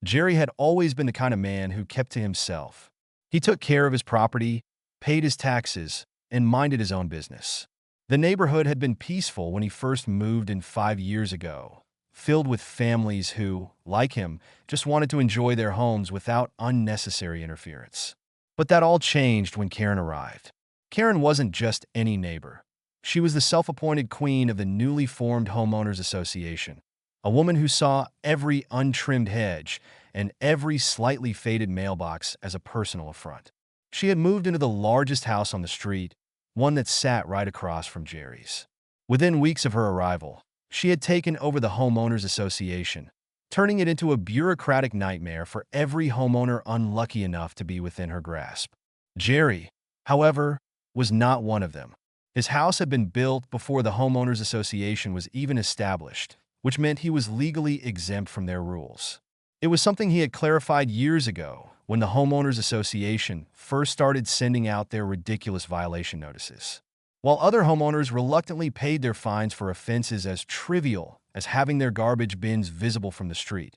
Jerry had always been the kind of man who kept to himself. He took care of his property, paid his taxes, and minded his own business. The neighborhood had been peaceful when he first moved in 5 years ago, filled with families who, like him, just wanted to enjoy their homes without unnecessary interference. But that all changed when Karen arrived. Karen wasn't just any neighbor. She was the self-appointed queen of the newly formed Homeowners Association, a woman who saw every untrimmed hedge and every slightly faded mailbox as a personal affront. She had moved into the largest house on the street, one that sat right across from Jerry's. Within weeks of her arrival, she had taken over the Homeowners Association, turning it into a bureaucratic nightmare for every homeowner unlucky enough to be within her grasp. Jerry, however, was not one of them. His house had been built before the Homeowners Association was even established, which meant he was legally exempt from their rules. It was something he had clarified years ago when the Homeowners Association first started sending out their ridiculous violation notices. While other homeowners reluctantly paid their fines for offenses as trivial as having their garbage bins visible from the street,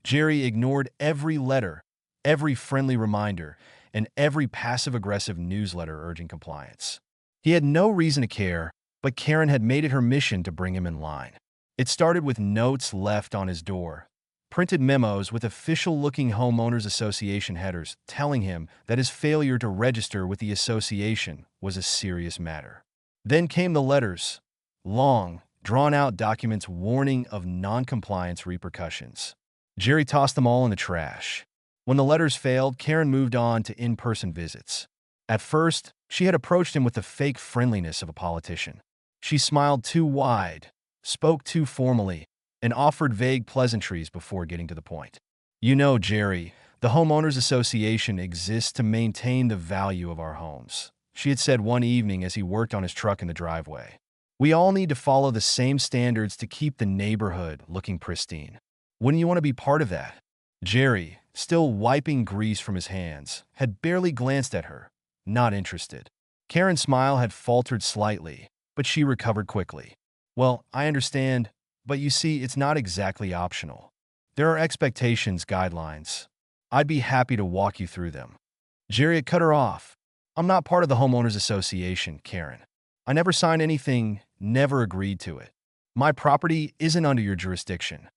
Jerry ignored every letter, every friendly reminder, and every passive-aggressive newsletter urging compliance. He had no reason to care, but Karen had made it her mission to bring him in line. It started with notes left on his door, printed memos with official-looking Homeowners Association headers telling him that his failure to register with the association was a serious matter. Then came the letters, long, drawn-out documents warning of non-compliance repercussions. Jerry tossed them all in the trash. When the letters failed, Karen moved on to in-person visits. At first, she had approached him with the fake friendliness of a politician. She smiled too wide, spoke too formally, and offered vague pleasantries before getting to the point. "You know, Jerry, the Homeowners Association exists to maintain the value of our homes," she had said one evening as he worked on his truck in the driveway. "We all need to follow the same standards to keep the neighborhood looking pristine. Wouldn't you want to be part of that?" Jerry, still wiping grease from his hands, had barely glanced at her, not interested. Karen's smile had faltered slightly, but she recovered quickly. "Well, I understand, but you see, it's not exactly optional. There are expectations, guidelines. I'd be happy to walk you through them." Jerry had cut her off. "I'm not part of the Homeowners Association, Karen. I never signed anything, never agreed to it. My property isn't under your jurisdiction."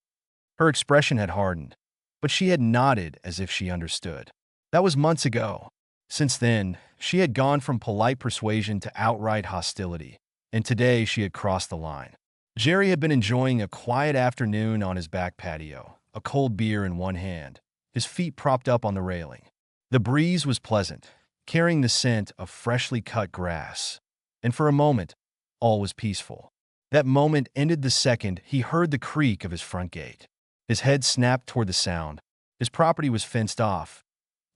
Her expression had hardened, but she had nodded as if she understood. That was months ago. Since then, she had gone from polite persuasion to outright hostility, and today she had crossed the line. Jerry had been enjoying a quiet afternoon on his back patio, a cold beer in one hand, his feet propped up on the railing. The breeze was pleasant, carrying the scent of freshly cut grass, and for a moment, all was peaceful. That moment ended the second he heard the creak of his front gate. His head snapped toward the sound. His property was fenced off,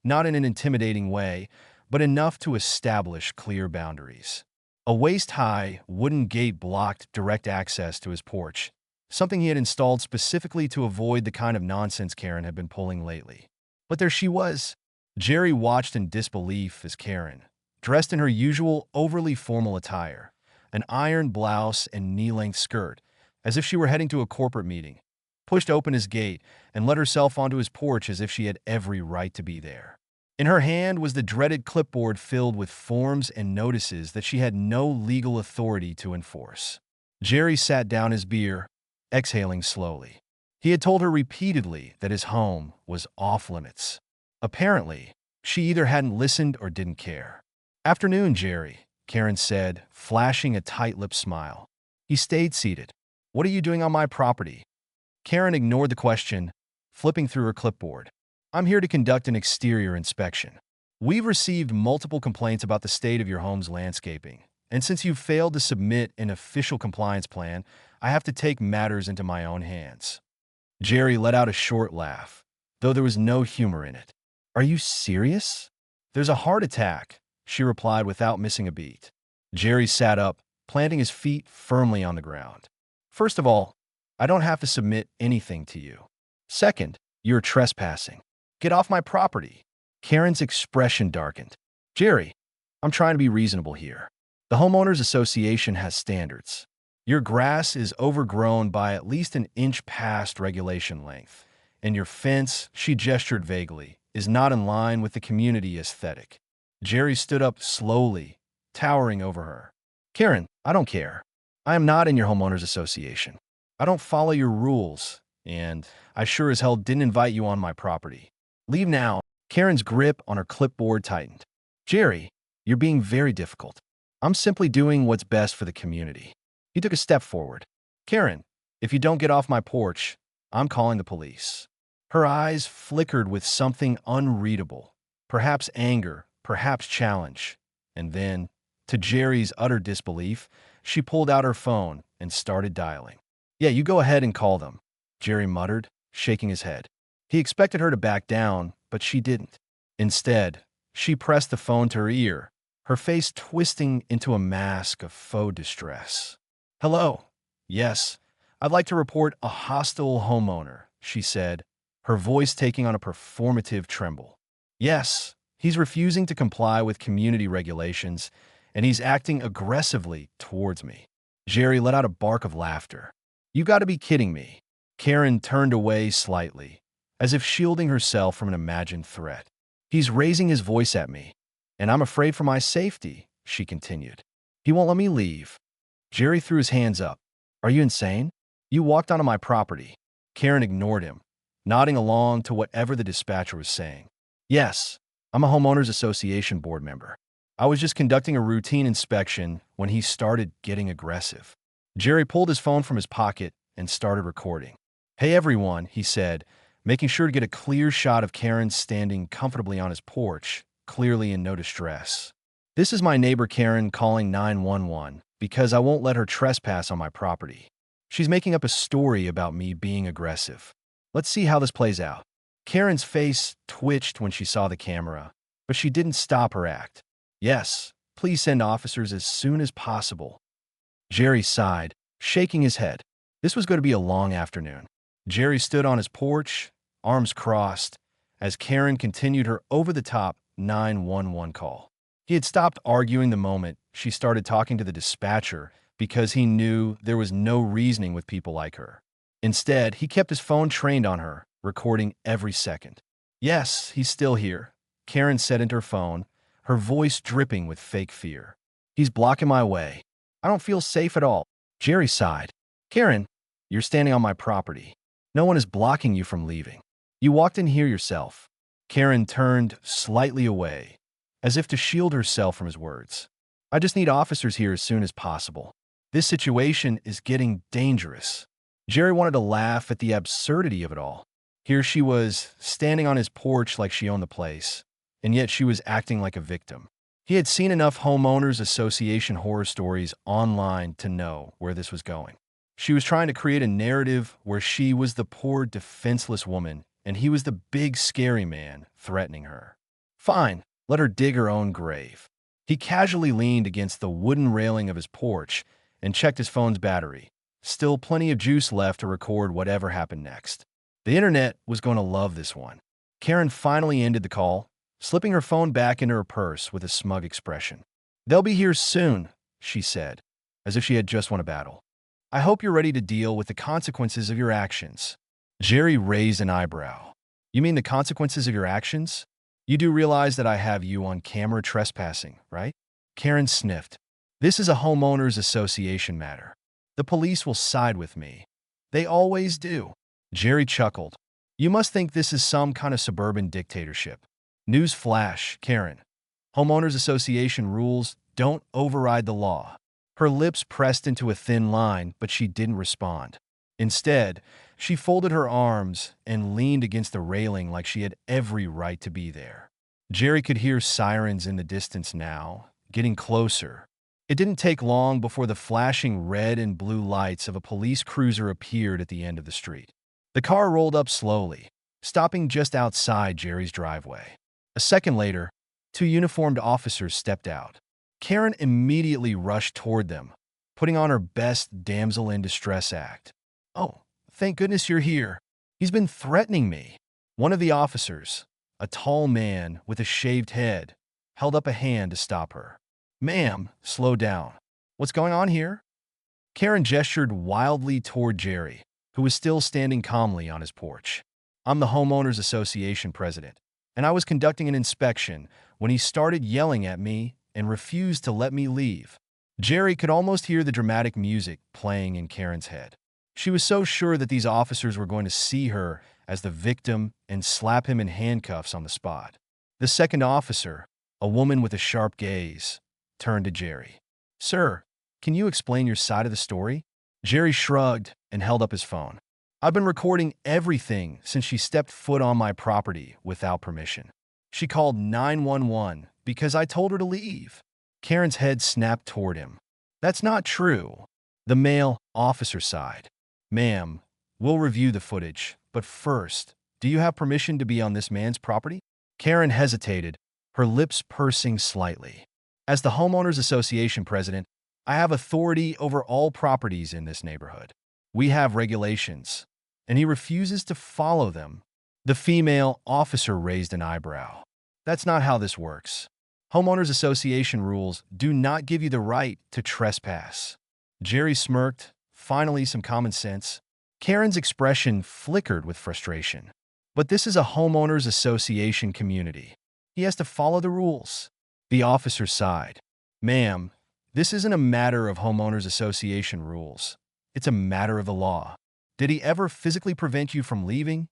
not in an intimidating way, but enough to establish clear boundaries. A waist-high wooden gate blocked direct access to his porch, something he had installed specifically to avoid the kind of nonsense Karen had been pulling lately. But there she was. Jerry watched in disbelief as Karen, dressed in her usual overly formal attire, an iron blouse and knee-length skirt, as if she were heading to a corporate meeting, pushed open his gate and let herself onto his porch as if she had every right to be there. In her hand was the dreaded clipboard filled with forms and notices that she had no legal authority to enforce. Jerry sat down his beer, exhaling slowly. He had told her repeatedly that his home was off-limits. Apparently, she either hadn't listened or didn't care. "Afternoon, Jerry," Karen said, flashing a tight-lipped smile. He stayed seated. "What are you doing on my property?" Karen ignored the question, flipping through her clipboard. "I'm here to conduct an exterior inspection. We've received multiple complaints about the state of your home's landscaping, and since you've failed to submit an official compliance plan, I have to take matters into my own hands." Jerry let out a short laugh, though there was no humor in it. "Are you serious?" "There's a heart attack," she replied without missing a beat. Jerry sat up, planting his feet firmly on the ground. "First of all, I don't have to submit anything to you. Second, you're trespassing. Get off my property." Karen's expression darkened. "Jerry, I'm trying to be reasonable here. The Homeowners Association has standards. Your grass is overgrown by at least an inch past regulation length, And your fence, she gestured vaguely, is not in line with the community aesthetic. Jerry stood up slowly, towering over her. Karen, I don't care. I am not in your homeowners association. I don't follow your rules, and I sure as hell didn't invite you on my property. Leave now. Karen's grip on her clipboard tightened. Jerry, you're being very difficult. I'm simply doing what's best for the community. He took a step forward. Karen, if you don't get off my porch, I'm calling the police. Her eyes flickered with something unreadable, perhaps anger, perhaps challenge. And then, to Jerry's utter disbelief, she pulled out her phone and started dialing. Yeah, you go ahead and call them, Jerry muttered, shaking his head. He expected her to back down, but she didn't. Instead, she pressed the phone to her ear, her face twisting into a mask of faux distress. Hello. Yes, I'd like to report a hostile homeowner, she said, her voice taking on a performative tremble. Yes, he's refusing to comply with community regulations, and he's acting aggressively towards me. Jerry let out a bark of laughter. You gotta be kidding me. Karen turned away slightly, as if shielding herself from an imagined threat. He's raising his voice at me, and I'm afraid for my safety, she continued. He won't let me leave. Jerry threw his hands up. Are you insane? You walked onto my property. Karen ignored him, nodding along to whatever the dispatcher was saying. Yes, I'm a homeowners association board member. I was just conducting a routine inspection when he started getting aggressive. Jerry pulled his phone from his pocket and started recording. Hey everyone, he said, making sure to get a clear shot of Karen standing comfortably on his porch, clearly in no distress. This is my neighbor Karen calling 911 because I won't let her trespass on my property. She's making up a story about me being aggressive. Let's see how this plays out. Karen's face twitched when she saw the camera, but she didn't stop her act. Yes, please send officers as soon as possible. Jerry sighed, shaking his head. This was going to be a long afternoon. Jerry stood on his porch, arms crossed, as Karen continued her over-the-top 911 call. He had stopped arguing the moment she started talking to the dispatcher because he knew there was no reasoning with people like her. Instead, he kept his phone trained on her, recording every second. Yes, he's still here, Karen said into her phone, her voice dripping with fake fear. He's blocking my way. I don't feel safe at all. Jerry sighed. Karen, you're standing on my property. No one is blocking you from leaving. You walked in here yourself. Karen turned slightly away, as if to shield herself from his words. I just need officers here as soon as possible. This situation is getting dangerous. Jerry wanted to laugh at the absurdity of it all. Here she was, standing on his porch like she owned the place, and yet she was acting like a victim. He had seen enough homeowners association horror stories online to know where this was going. She was trying to create a narrative where she was the poor, defenseless woman, and he was the big, scary man threatening her. Fine, let her dig her own grave. He casually leaned against the wooden railing of his porch and checked his phone's battery. Still plenty of juice left to record whatever happened next. The internet was going to love this one. Karen finally ended the call, slipping her phone back into her purse with a smug expression. They'll be here soon, she said, as if she had just won a battle. I hope you're ready to deal with the consequences of your actions. Jerry raised an eyebrow. You mean the consequences of your actions? You do realize that I have you on camera trespassing, right? Karen sniffed. This is a homeowners association matter. The police will side with me. They always do. Jerry chuckled. You must think this is some kind of suburban dictatorship. News flash, Karen. Homeowners association rules don't override the law. Her lips pressed into a thin line, but she didn't respond. Instead, she folded her arms and leaned against the railing like she had every right to be there. Jerry could hear sirens in the distance now, getting closer. It didn't take long before the flashing red and blue lights of a police cruiser appeared at the end of the street. The car rolled up slowly, stopping just outside Jerry's driveway. A second later, two uniformed officers stepped out. Karen immediately rushed toward them, putting on her best damsel in distress act. Oh, thank goodness you're here. He's been threatening me. One of the officers, a tall man with a shaved head, held up a hand to stop her. Ma'am, slow down. What's going on here? Karen gestured wildly toward Jerry, who was still standing calmly on his porch. I'm the Homeowners Association president, and I was conducting an inspection when he started yelling at me and refused to let me leave. Jerry could almost hear the dramatic music playing in Karen's head. She was so sure that these officers were going to see her as the victim and slap him in handcuffs on the spot. The second officer, a woman with a sharp gaze, turned to Jerry. "Sir, can you explain your side of the story?" Jerry shrugged and held up his phone. "I've been recording everything since she stepped foot on my property without permission. She called 911 because I told her to leave." Karen's head snapped toward him. "That's not true." The male officer sighed. "Ma'am, we'll review the footage, but first, do you have permission to be on this man's property?" Karen hesitated, her lips pursing slightly. "As the Homeowners Association president, I have authority over all properties in this neighborhood. We have regulations, and he refuses to follow them." The female officer raised an eyebrow. "That's not how this works. Homeowners Association rules do not give you the right to trespass." Jerry smirked. Finally, some common sense. Karen's expression flickered with frustration. "But this is a Homeowners Association community. He has to follow the rules." The officer sighed. "Ma'am, this isn't a matter of Homeowners Association rules. It's a matter of the law. Did he ever physically prevent you from leaving?"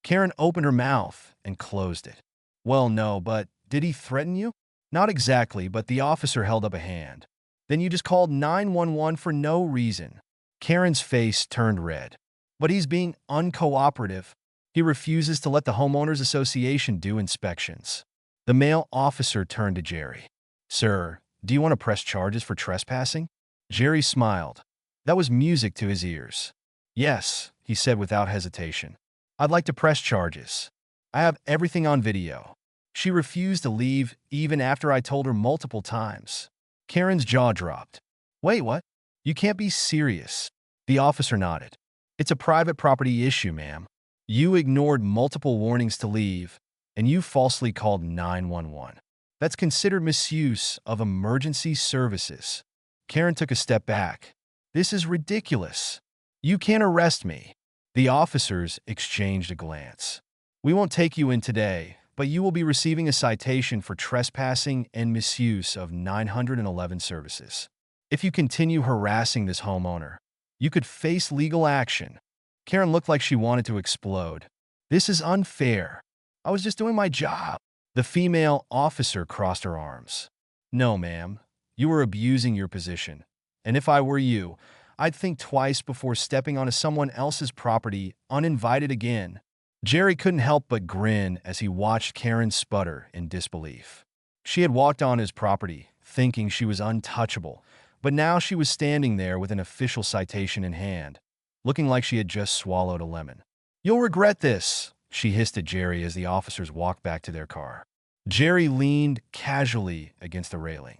Karen opened her mouth and closed it. "Well, no, but did he threaten you?" "Not exactly," but the officer held up a hand. "Then you just called 911 for no reason." Karen's face turned red. "But he's being uncooperative. He refuses to let the Homeowners Association do inspections." The male officer turned to Jerry. "Sir, do you want to press charges for trespassing?" Jerry smiled. That was music to his ears. "Yes," he said without hesitation. "I'd like to press charges. I have everything on video. She refused to leave even after I told her multiple times." Karen's jaw dropped. "Wait, what? You can't be serious." The officer nodded. "It's a private property issue, ma'am. You ignored multiple warnings to leave, and you falsely called 911. That's considered misuse of emergency services." Karen took a step back. "This is ridiculous. You can't arrest me." The officers exchanged a glance. "We won't take you in today, but you will be receiving a citation for trespassing and misuse of 911 services. If you continue harassing this homeowner, you could face legal action." Karen looked like she wanted to explode. "This is unfair. I was just doing my job." The female officer crossed her arms. "No, ma'am. You were abusing your position. And if I were you, I'd think twice before stepping onto someone else's property uninvited again." Jerry couldn't help but grin as he watched Karen sputter in disbelief. She had walked on his property, thinking she was untouchable, but now she was standing there with an official citation in hand, looking like she had just swallowed a lemon. "You'll regret this," she hissed at Jerry as the officers walked back to their car. Jerry leaned casually against the railing.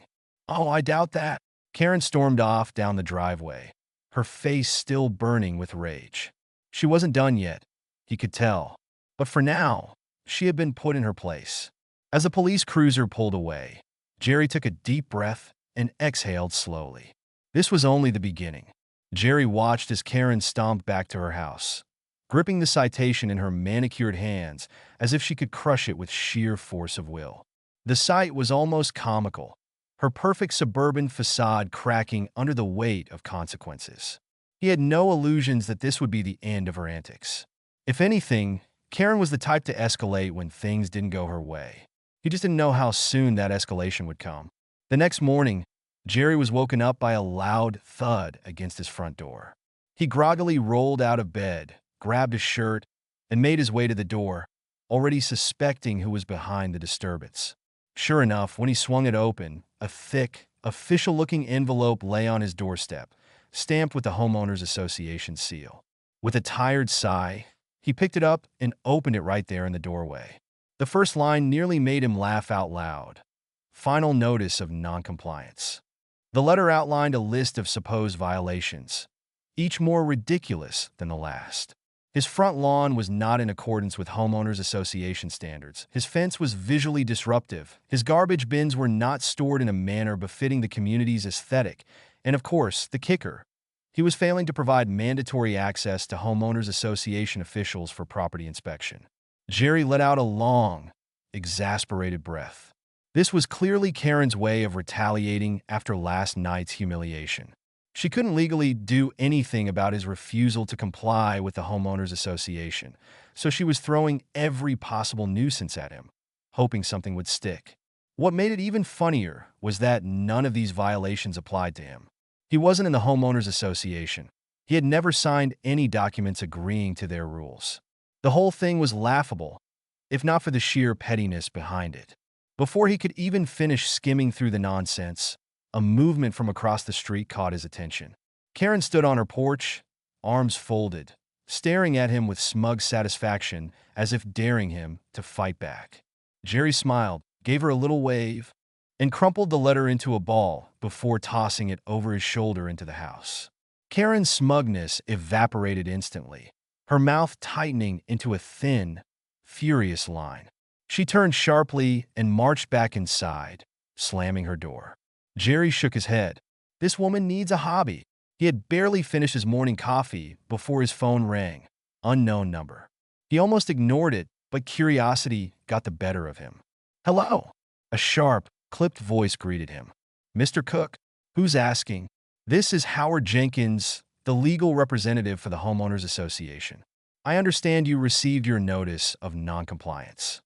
"Oh, I doubt that." Karen stormed off down the driveway, her face still burning with rage. She wasn't done yet, he could tell. But for now, she had been put in her place. As the police cruiser pulled away, Jerry took a deep breath and exhaled slowly. This was only the beginning. Jerry watched as Karen stomped back to her house, gripping the citation in her manicured hands as if she could crush it with sheer force of will. The sight was almost comical, her perfect suburban facade cracking under the weight of consequences. He had no illusions that this would be the end of her antics. If anything, Karen was the type to escalate when things didn't go her way. He just didn't know how soon that escalation would come. The next morning, Jerry was woken up by a loud thud against his front door. He groggily rolled out of bed, grabbed his shirt, and made his way to the door, already suspecting who was behind the disturbance. Sure enough, when he swung it open, a thick, official-looking envelope lay on his doorstep, stamped with the Homeowners Association seal. With a tired sigh, he picked it up and opened it right there in the doorway. The first line nearly made him laugh out loud. Final notice of noncompliance. The letter outlined a list of supposed violations, each more ridiculous than the last. His front lawn was not in accordance with Homeowners Association standards. His fence was visually disruptive. His garbage bins were not stored in a manner befitting the community's aesthetic. And of course, the kicker, He was failing to provide mandatory access to homeowners association officials for property inspection. Jerry let out a long, exasperated breath. This was clearly Karen's way of retaliating after last night's humiliation. She couldn't legally do anything about his refusal to comply with the homeowners association, so she was throwing every possible nuisance at him, hoping something would stick. What made it even funnier was that none of these violations applied to him. He wasn't in the homeowners association. He had never signed any documents agreeing to their rules. The whole thing was laughable, if not for the sheer pettiness behind it. Before he could even finish skimming through the nonsense, a movement from across the street caught his attention. Karen stood on her porch, arms folded, staring at him with smug satisfaction as if daring him to fight back. Jerry smiled, gave her a little wave, and crumpled the letter into a ball before tossing it over his shoulder into the house. Karen's smugness evaporated instantly, her mouth tightening into a thin, furious line. She turned sharply and marched back inside, slamming her door. Jerry shook his head. This woman needs a hobby. He had barely finished his morning coffee before his phone rang. Unknown number. He almost ignored it, but curiosity got the better of him. Hello. A sharp, clipped voice greeted him. Mr. Cook, who's asking? This is Howard Jenkins, the legal representative for the Homeowners Association. I understand you received your notice of noncompliance.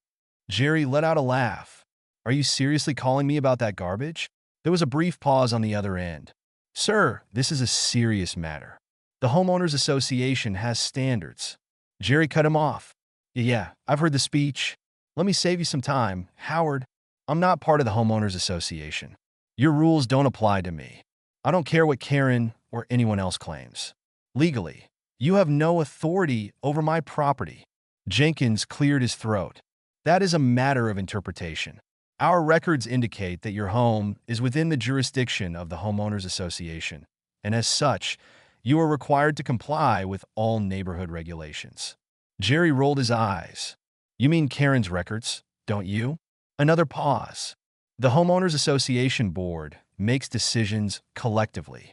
Jerry let out a laugh. Are you seriously calling me about that garbage? There was a brief pause on the other end. Sir, this is a serious matter. The Homeowners Association has standards. Jerry cut him off. Yeah, I've heard the speech. Let me save you some time. Howard, I'm not part of the Homeowners Association. Your rules don't apply to me. I don't care what Karen or anyone else claims. Legally, you have no authority over my property. Jenkins cleared his throat. That is a matter of interpretation. Our records indicate that your home is within the jurisdiction of the Homeowners Association, and as such, you are required to comply with all neighborhood regulations. Jerry rolled his eyes. You mean Karen's records, don't you? Another pause. The Homeowners Association Board makes decisions collectively.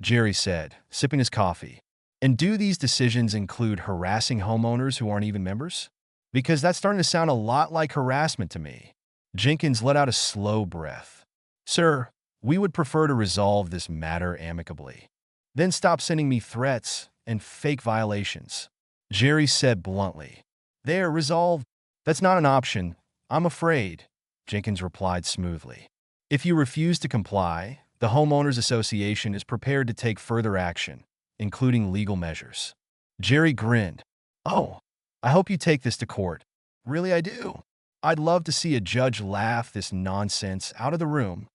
Jerry said, sipping his coffee. And do these decisions include harassing homeowners who aren't even members? Because that's starting to sound a lot like harassment to me. Jenkins let out a slow breath. Sir, we would prefer to resolve this matter amicably. Then stop sending me threats and fake violations. Jerry said bluntly. There, resolved. That's not an option, I'm afraid, Jenkins replied smoothly. If you refuse to comply, the Homeowners Association is prepared to take further action, including legal measures. Jerry grinned. Oh, I hope you take this to court. Really, I do. I'd love to see a judge laugh this nonsense out of the room.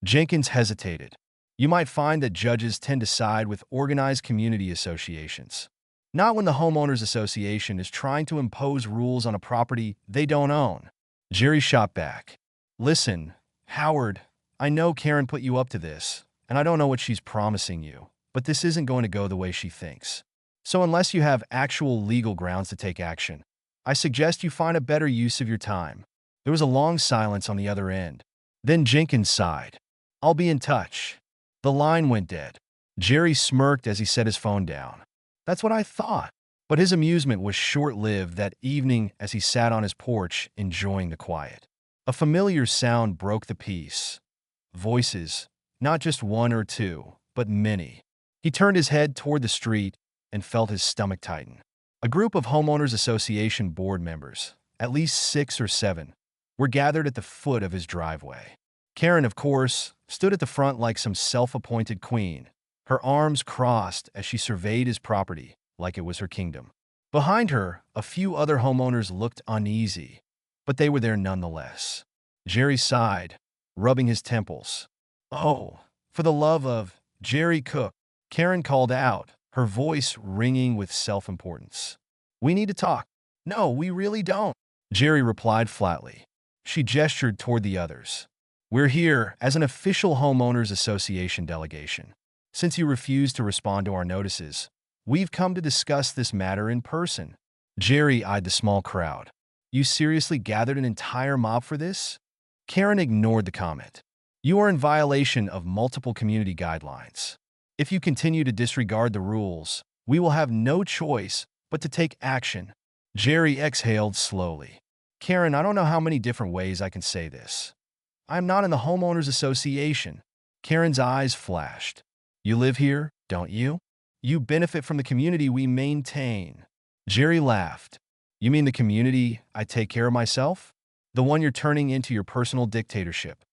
Jenkins hesitated. You might find that judges tend to side with organized community associations. Not when the Homeowners Association is trying to impose rules on a property they don't own. Jerry shot back. Listen, Howard, I know Karen put you up to this, and I don't know what she's promising you, but this isn't going to go the way she thinks. So unless you have actual legal grounds to take action, I suggest you find a better use of your time. There was a long silence on the other end. Then Jenkins sighed. I'll be in touch. The line went dead. Jerry smirked as he set his phone down. That's what I thought. But his amusement was short-lived that evening as he sat on his porch enjoying the quiet. A familiar sound broke the peace. Voices, not just one or two, but many. He turned his head toward the street and felt his stomach tighten. A group of Homeowners Association board members, at least 6 or 7, were gathered at the foot of his driveway. Karen, of course, stood at the front like some self-appointed queen, her arms crossed as she surveyed his property like it was her kingdom. Behind her, a few other homeowners looked uneasy, but they were there nonetheless. Jerry sighed, rubbing his temples. Oh, for the love of Jerry Cook, Karen called out, her voice ringing with self-importance. We need to talk. No, we really don't, Jerry replied flatly. She gestured toward the others. We're here as an official Homeowners Association delegation. Since you refused to respond to our notices, we've come to discuss this matter in person. Jerry eyed the small crowd. You seriously gathered an entire mob for this? Karen ignored the comment. You are in violation of multiple community guidelines. If you continue to disregard the rules, we will have no choice but to take action." Jerry exhaled slowly. "Karen, I don't know how many different ways I can say this. I am not in the homeowners association." Karen's eyes flashed. "You live here, don't you? You benefit from the community we maintain." Jerry laughed. "You mean the community I take care of myself? The one you're turning into your personal dictatorship?"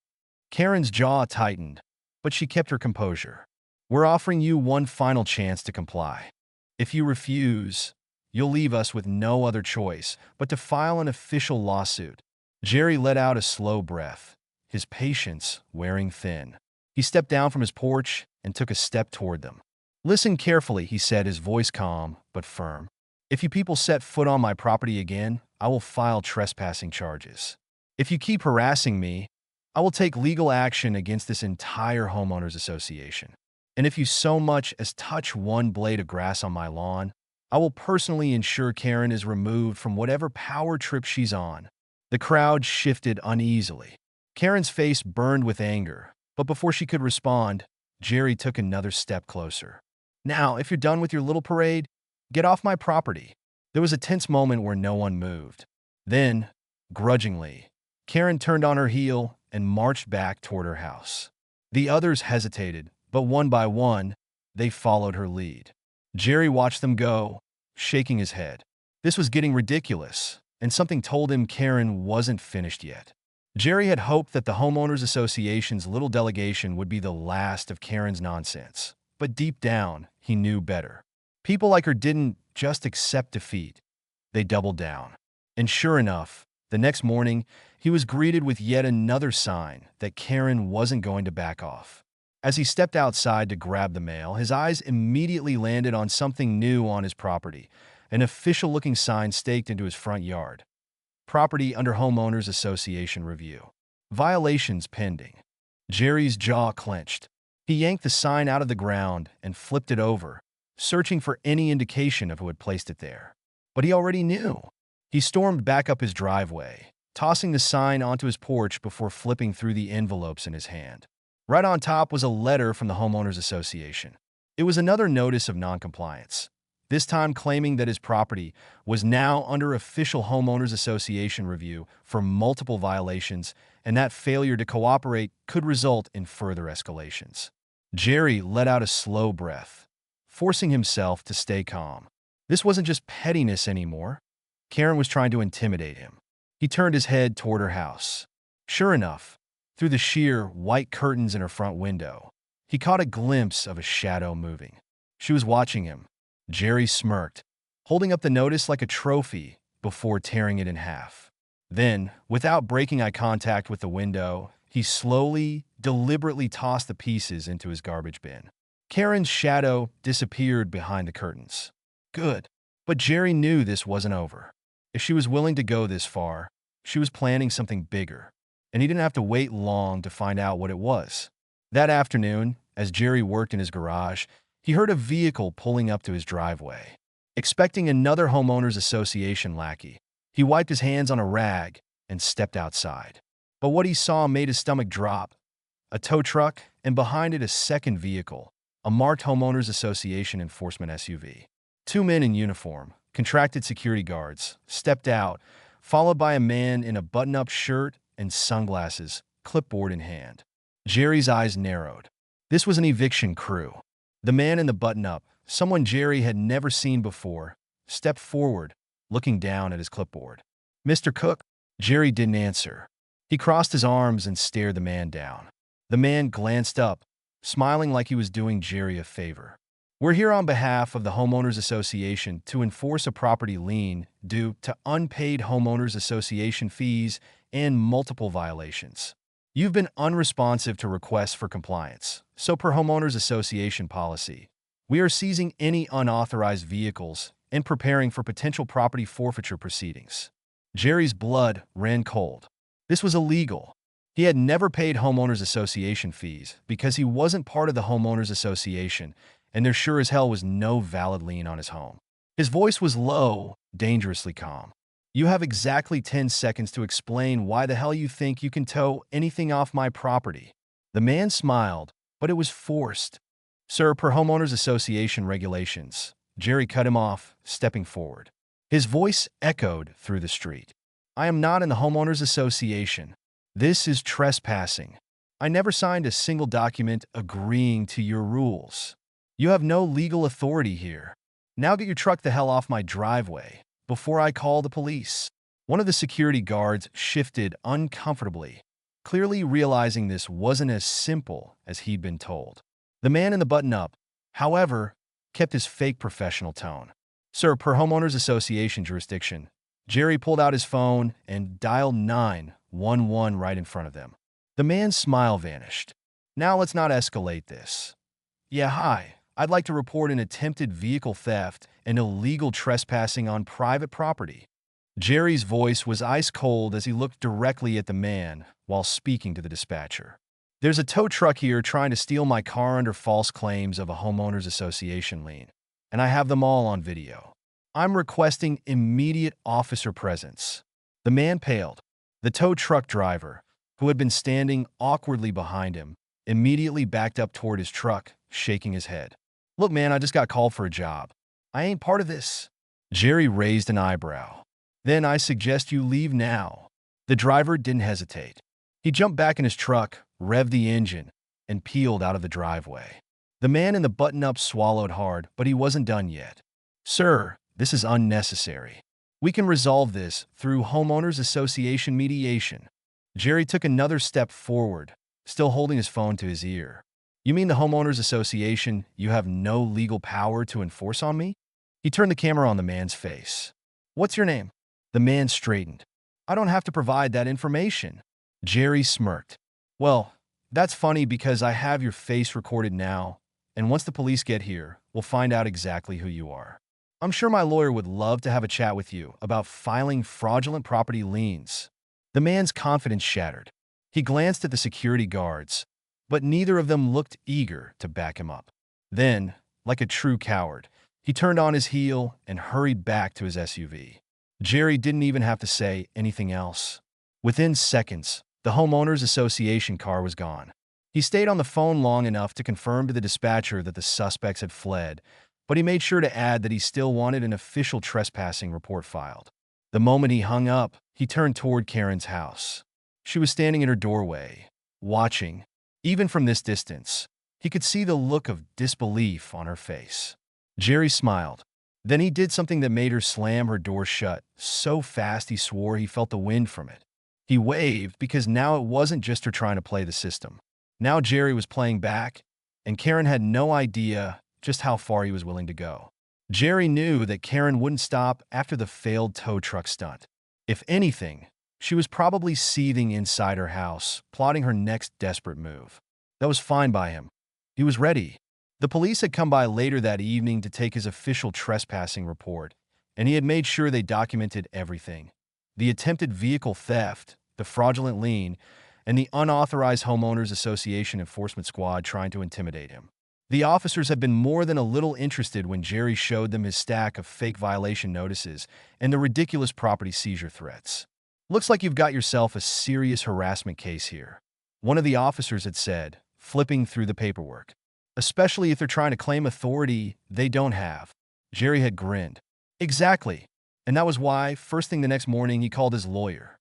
Karen's jaw tightened, but she kept her composure. "We're offering you one final chance to comply. If you refuse, you'll leave us with no other choice but to file an official lawsuit." Jerry let out a slow breath, his patience wearing thin. He stepped down from his porch and took a step toward them. "Listen carefully," he said, his voice calm but firm. "If you people set foot on my property again, I will file trespassing charges. If you keep harassing me, I will take legal action against this entire homeowners association. And if you so much as touch one blade of grass on my lawn, I will personally ensure Karen is removed from whatever power trip she's on." The crowd shifted uneasily. Karen's face burned with anger, but before she could respond, Jerry took another step closer. "Now, if you're done with your little parade, get off my property." There was a tense moment where no one moved. Then, grudgingly, Karen turned on her heel and marched back toward her house. The others hesitated, but one by one, they followed her lead. Jerry watched them go, shaking his head. This was getting ridiculous, and something told him Karen wasn't finished yet. Jerry had hoped that the Homeowners Association's little delegation would be the last of Karen's nonsense, but deep down, he knew better. People like her didn't just accept defeat. They doubled down. And sure enough, the next morning, he was greeted with yet another sign that Karen wasn't going to back off. As he stepped outside to grab the mail, his eyes immediately landed on something new on his property, an official-looking sign staked into his front yard. "Property under Homeowners Association review. Violations pending." Jerry's jaw clenched. He yanked the sign out of the ground and flipped it over, searching for any indication of who had placed it there. But he already knew. He stormed back up his driveway, tossing the sign onto his porch before flipping through the envelopes in his hand. Right on top was a letter from the Homeowners Association. It was another notice of noncompliance, this time claiming that his property was now under official Homeowners Association review for multiple violations, and that failure to cooperate could result in further escalations. Jerry let out a slow breath, forcing himself to stay calm. This wasn't just pettiness anymore. Karen was trying to intimidate him. He turned his head toward her house. Sure enough, through the sheer white curtains in her front window, he caught a glimpse of a shadow moving. She was watching him. Jerry smirked, holding up the notice like a trophy before tearing it in half. Then, without breaking eye contact with the window, he slowly, deliberately tossed the pieces into his garbage bin. Karen's shadow disappeared behind the curtains. Good. But Jerry knew this wasn't over. If she was willing to go this far, she was planning something bigger, and he didn't have to wait long to find out what it was. That afternoon, as Jerry worked in his garage, he heard a vehicle pulling up to his driveway. Expecting another Homeowners Association lackey, he wiped his hands on a rag and stepped outside. But what he saw made his stomach drop. A tow truck, and behind it a second vehicle, a marked Homeowners Association enforcement SUV. Two men in uniform, contracted security guards, stepped out, followed by a man in a button-up shirt and sunglasses, clipboard in hand. Jerry's eyes narrowed. This was an eviction crew. The man in the button-up, someone Jerry had never seen before, stepped forward, looking down at his clipboard. "Mr. Cook?" Jerry didn't answer. He crossed his arms and stared the man down. The man glanced up, smiling like he was doing Jerry a favor. "We're here on behalf of the Homeowners Association to enforce a property lien due to unpaid Homeowners Association fees and multiple violations. You've been unresponsive to requests for compliance, so per Homeowners Association policy, we are seizing any unauthorized vehicles and preparing for potential property forfeiture proceedings." Jerry's blood ran cold. This was illegal. He had never paid Homeowners Association fees because he wasn't part of the Homeowners Association, and there sure as hell was no valid lien on his home. His voice was low, dangerously calm. "You have exactly 10 seconds to explain why the hell you think you can tow anything off my property." The man smiled, but it was forced. Sir, per homeowners association regulations. Jerry cut him off, stepping forward. His voice echoed through the street. I am not in the homeowners association. This is trespassing. I never signed a single document agreeing to your rules. You have no legal authority here. Now get your truck the hell off my driveway before I call the police. One of the security guards shifted uncomfortably, clearly realizing this wasn't as simple as he'd been told. The man in the button-up, however, kept his fake professional tone. Sir, per homeowners association jurisdiction. Jerry pulled out his phone and dialed 911 right in front of them. The man's smile vanished. Now let's not escalate this. Yeah, hi. I'd like to report an attempted vehicle theft and illegal trespassing on private property. Jerry's voice was ice cold as he looked directly at the man while speaking to the dispatcher. There's a tow truck here trying to steal my car under false claims of a homeowners association lien, and I have them all on video. I'm requesting immediate officer presence. The man paled. The tow truck driver, who had been standing awkwardly behind him, immediately backed up toward his truck, shaking his head. Look, man, I just got called for a job. I ain't part of this. Jerry raised an eyebrow. Then I suggest you leave now. The driver didn't hesitate. He jumped back in his truck, revved the engine, and peeled out of the driveway. The man in the button-up swallowed hard, but he wasn't done yet. Sir, this is unnecessary. We can resolve this through homeowners association mediation. Jerry took another step forward, still holding his phone to his ear. You mean the homeowners association you have no legal power to enforce on me? He turned the camera on the man's face. What's your name? The man straightened. I don't have to provide that information. Jerry smirked. Well, that's funny because I have your face recorded now, and once the police get here, we'll find out exactly who you are. I'm sure my lawyer would love to have a chat with you about filing fraudulent property liens. The man's confidence shattered. He glanced at the security guards, but neither of them looked eager to back him up. Then, like a true coward, he turned on his heel and hurried back to his SUV. Jerry didn't even have to say anything else. Within seconds, the homeowners association car was gone. He stayed on the phone long enough to confirm to the dispatcher that the suspects had fled, but he made sure to add that he still wanted an official trespassing report filed. The moment he hung up, he turned toward Karen's house. She was standing in her doorway, watching. Even from this distance, he could see the look of disbelief on her face. Jerry smiled. Then he did something that made her slam her door shut so fast he swore he felt the wind from it. He waved because now it wasn't just her trying to play the system. Now Jerry was playing back, and Karen had no idea just how far he was willing to go. Jerry knew that Karen wouldn't stop after the failed tow truck stunt. If anything, she was probably seething inside her house, plotting her next desperate move. That was fine by him. He was ready. The police had come by later that evening to take his official trespassing report, and he had made sure they documented everything. The attempted vehicle theft, the fraudulent lien, and the unauthorized homeowners association enforcement squad trying to intimidate him. The officers had been more than a little interested when Jerry showed them his stack of fake violation notices and the ridiculous property seizure threats. Looks like you've got yourself a serious harassment case here, one of the officers had said, flipping through the paperwork. Especially if they're trying to claim authority they don't have. Jerry had grinned. Exactly. And that was why, first thing the next morning, he called his lawyer.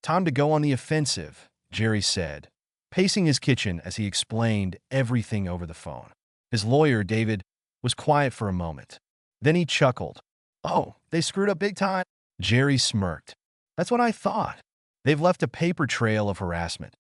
Time to go on the offensive, Jerry said, pacing his kitchen as he explained everything over the phone. His lawyer, David, was quiet for a moment. Then he chuckled. Oh, they screwed up big time? Jerry smirked. That's what I thought. They've left a paper trail of harassment,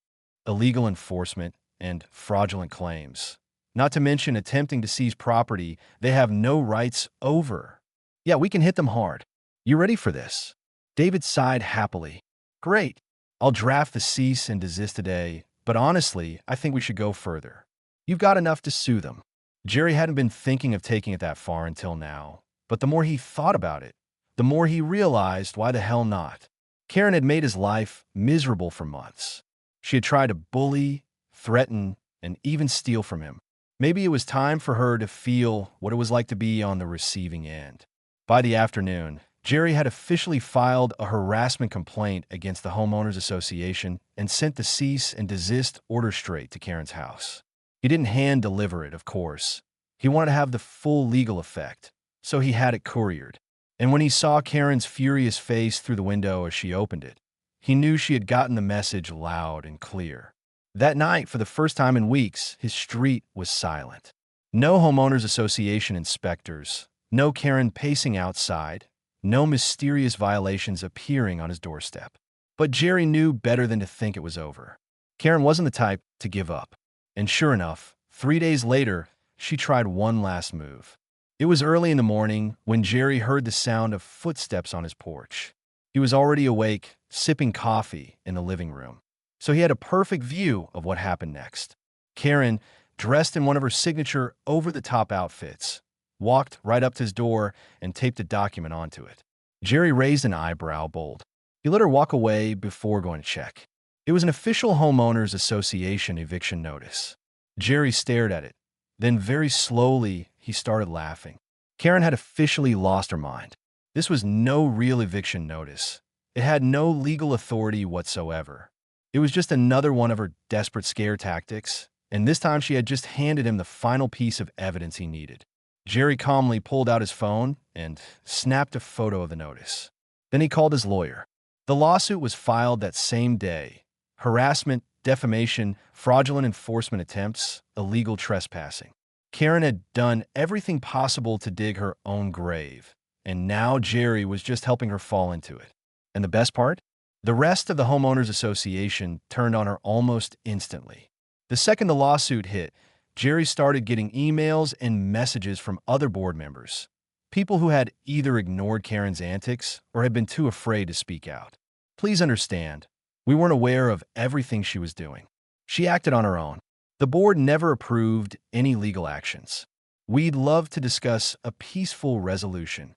illegal enforcement, and fraudulent claims. Not to mention attempting to seize property they have no rights over. Yeah, we can hit them hard. You ready for this? David sighed happily. Great. I'll draft the cease and desist today, but honestly, I think we should go further. You've got enough to sue them. Jerry hadn't been thinking of taking it that far until now, but the more he thought about it, the more he realized why the hell not. Karen had made his life miserable for months. She had tried to bully, threaten, and even steal from him. Maybe it was time for her to feel what it was like to be on the receiving end. By the afternoon, Jerry had officially filed a harassment complaint against the homeowners association and sent the cease and desist order straight to Karen's house. He didn't hand-deliver it, of course. He wanted to have the full legal effect, so he had it couriered. And when he saw Karen's furious face through the window as she opened it, he knew she had gotten the message loud and clear. That night, for the first time in weeks, his street was silent. No homeowners association inspectors, no Karen pacing outside, no mysterious violations appearing on his doorstep. But Jerry knew better than to think it was over. Karen wasn't the type to give up. And sure enough, 3 days later, she tried one last move. It was early in the morning when Jerry heard the sound of footsteps on his porch. He was already awake, sipping coffee in the living room. So he had a perfect view of what happened next. Karen, dressed in one of her signature over-the-top outfits, walked right up to his door and taped a document onto it. Jerry raised an eyebrow bold. He let her walk away before going to check. It was an official homeowners association eviction notice. Jerry stared at it. Then very slowly, he started laughing. Karen had officially lost her mind. This was no real eviction notice. It had no legal authority whatsoever. It was just another one of her desperate scare tactics, and this time she had just handed him the final piece of evidence he needed. Jerry calmly pulled out his phone and snapped a photo of the notice. Then he called his lawyer. The lawsuit was filed that same day. Harassment, defamation, fraudulent enforcement attempts, illegal trespassing. Karen had done everything possible to dig her own grave, and now Jerry was just helping her fall into it. And the best part? The rest of the homeowners association turned on her almost instantly. The second the lawsuit hit, Jerry started getting emails and messages from other board members, people who had either ignored Karen's antics or had been too afraid to speak out. Please understand, we weren't aware of everything she was doing. She acted on her own. The board never approved any legal actions. We'd love to discuss a peaceful resolution.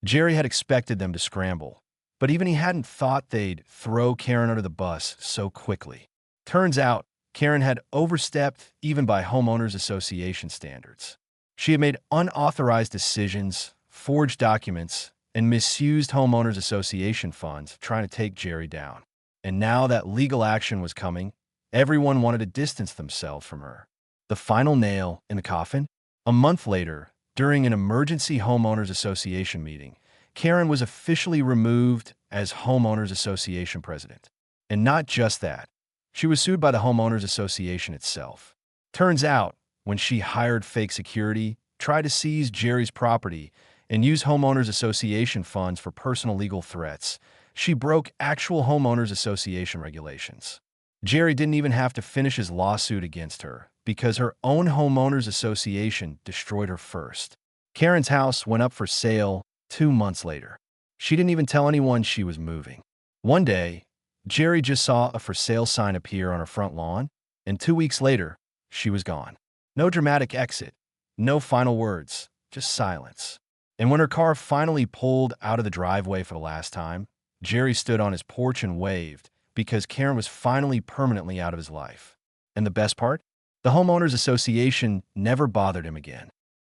Jerry had expected them to scramble, but even he hadn't thought they'd throw Karen under the bus so quickly. Turns out, Karen had overstepped even by homeowners association standards. She had made unauthorized decisions, forged documents, and misused homeowners association funds trying to take Jerry down. And now that legal action was coming, everyone wanted to distance themselves from her. The final nail in the coffin? A month later, during an emergency homeowners association meeting, Karen was officially removed as homeowners association president. And not just that. She was sued by the homeowners association itself. Turns out, when she hired fake security, tried to seize Jerry's property, and used homeowners association funds for personal legal threats, she broke actual homeowners association regulations. Jerry didn't even have to finish his lawsuit against her because her own homeowners association destroyed her first. Karen's house went up for sale 2 months later. She didn't even tell anyone she was moving. One day, Jerry just saw a for sale sign appear on her front lawn, and 2 weeks later, she was gone. No dramatic exit, no final words, just silence. And when her car finally pulled out of the driveway for the last time, Jerry stood on his porch and waved because Karen was finally permanently out of his life. And the best part? The homeowners association never bothered him again.